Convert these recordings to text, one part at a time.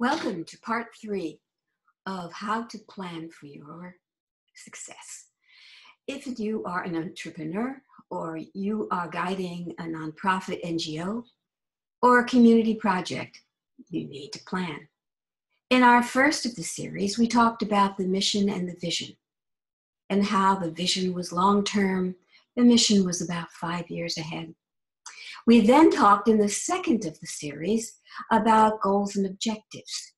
Welcome to part 3 of how to plan for your success. If you are an entrepreneur or you are guiding a nonprofit NGO or a community project, you need to plan. In our first of the series, we talked about the mission and the vision and how the vision was long-term, the mission was about 5 years ahead. We then talked in the second of the series about goals and objectives,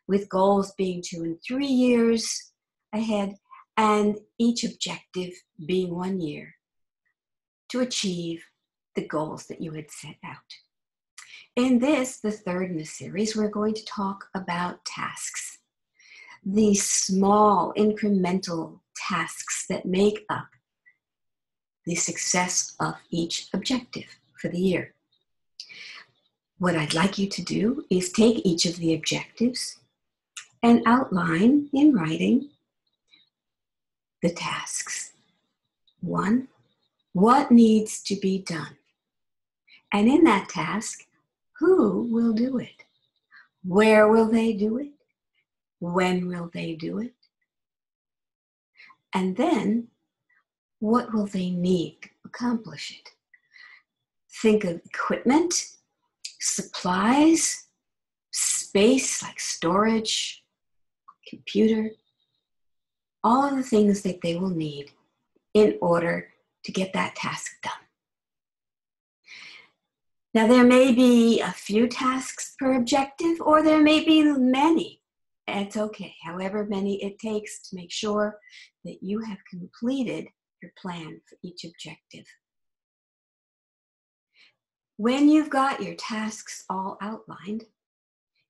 with goals being 2 and 3 years ahead, and each objective being 1 year to achieve the goals that you had set out. In this, the third in the series, we're going to talk about tasks, these small incremental tasks that make up the success of each objective for the year. What I'd like you to do is take each of the objectives and outline in writing the tasks. 1, what needs to be done? And in that task, who will do it? Where will they do it? When will they do it? And then, what will they need to accomplish it? Think of equipment, supplies, space like storage, computer, all of the things that they will need in order to get that task done. Now, there may be a few tasks per objective, or there may be many. It's okay, however many it takes to make sure that you have completed your plan for each objective. When you've got your tasks all outlined,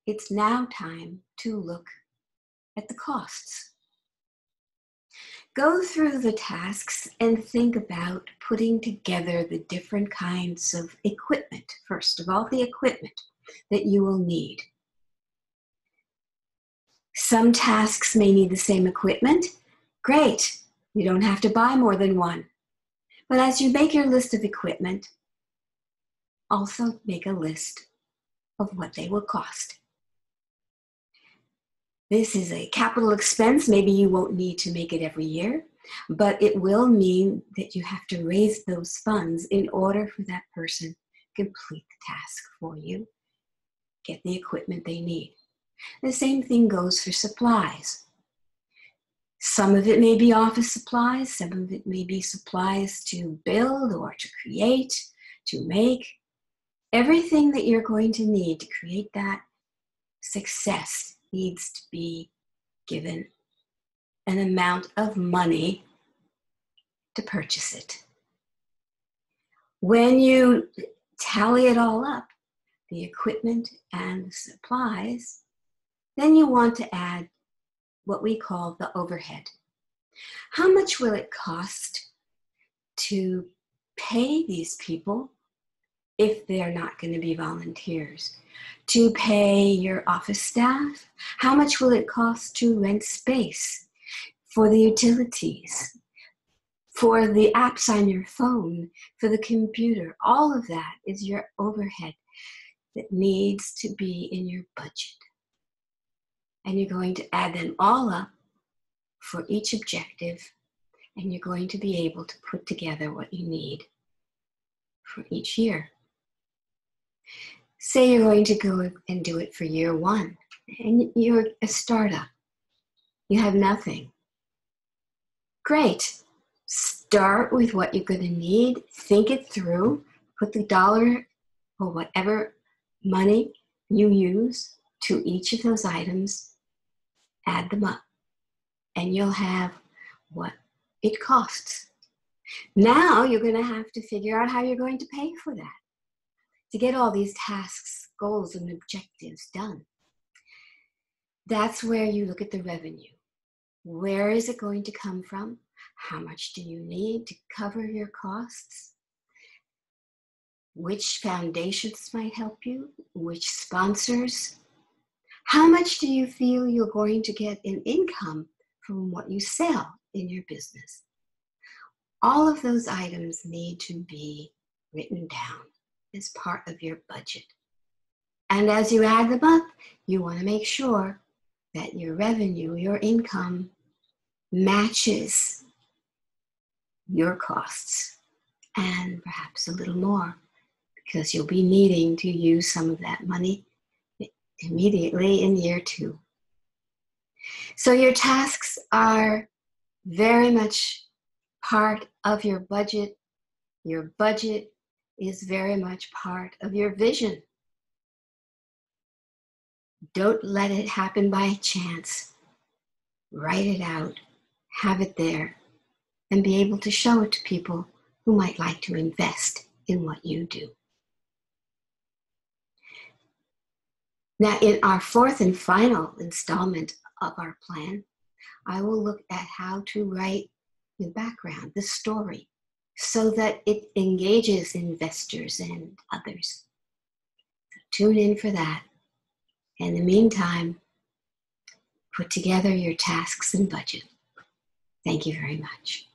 it's now time to look at the costs. Go through the tasks and think about putting together the different kinds of equipment. First of all, the equipment that you will need. Some tasks may need the same equipment. Great, you don't have to buy more than one. But as you make your list of equipment, also make a list of what they will cost. This is a capital expense. Maybe you won't need to make it every year, but it will mean that you have to raise those funds in order for that person to complete the task for you, get the equipment they need. The same thing goes for supplies. Some of it may be office supplies, some of it may be supplies to build or to create, to make. Everything that you're going to need to create that success needs to be given an amount of money to purchase it. When you tally it all up, the equipment and the supplies, then you want to add what we call the overhead. How much will it cost to pay these people if they're not going to be volunteers? To pay your office staff? How much will it cost to rent space? For the utilities? For the apps on your phone? For the computer? All of that is your overhead that needs to be in your budget. And you're going to add them all up for each objective, and you're going to be able to put together what you need for each year. Say you're going to go and do it for year 1, and you're a startup. You have nothing. Great. Start with what you're going to need. Think it through. Put the dollar or whatever money you use to each of those items. Add them up, and you'll have what it costs. Now you're going to have to figure out how you're going to pay for that, to get all these tasks, goals, and objectives done. That's where you look at the revenue. Where is it going to come from? How much do you need to cover your costs? Which foundations might help you? Which sponsors? How much do you feel you're going to get in income from what you sell in your business? All of those items need to be written down as part of your budget. And as you add them up, you want to make sure that your revenue, your income, matches your costs and perhaps a little more, because you'll be needing to use some of that money immediately in year 2. So your tasks are very much part of your budget. Your budget is very much part of your vision. Don't let it happen by chance. Write it out, have it there, and be able to show it to people who might like to invest in what you do. Now, in our 4th and final installment of our plan, I will look at how to write the background, the story, so that it engages investors and others. So tune in for that. In the meantime, put together your tasks and budget. Thank you very much.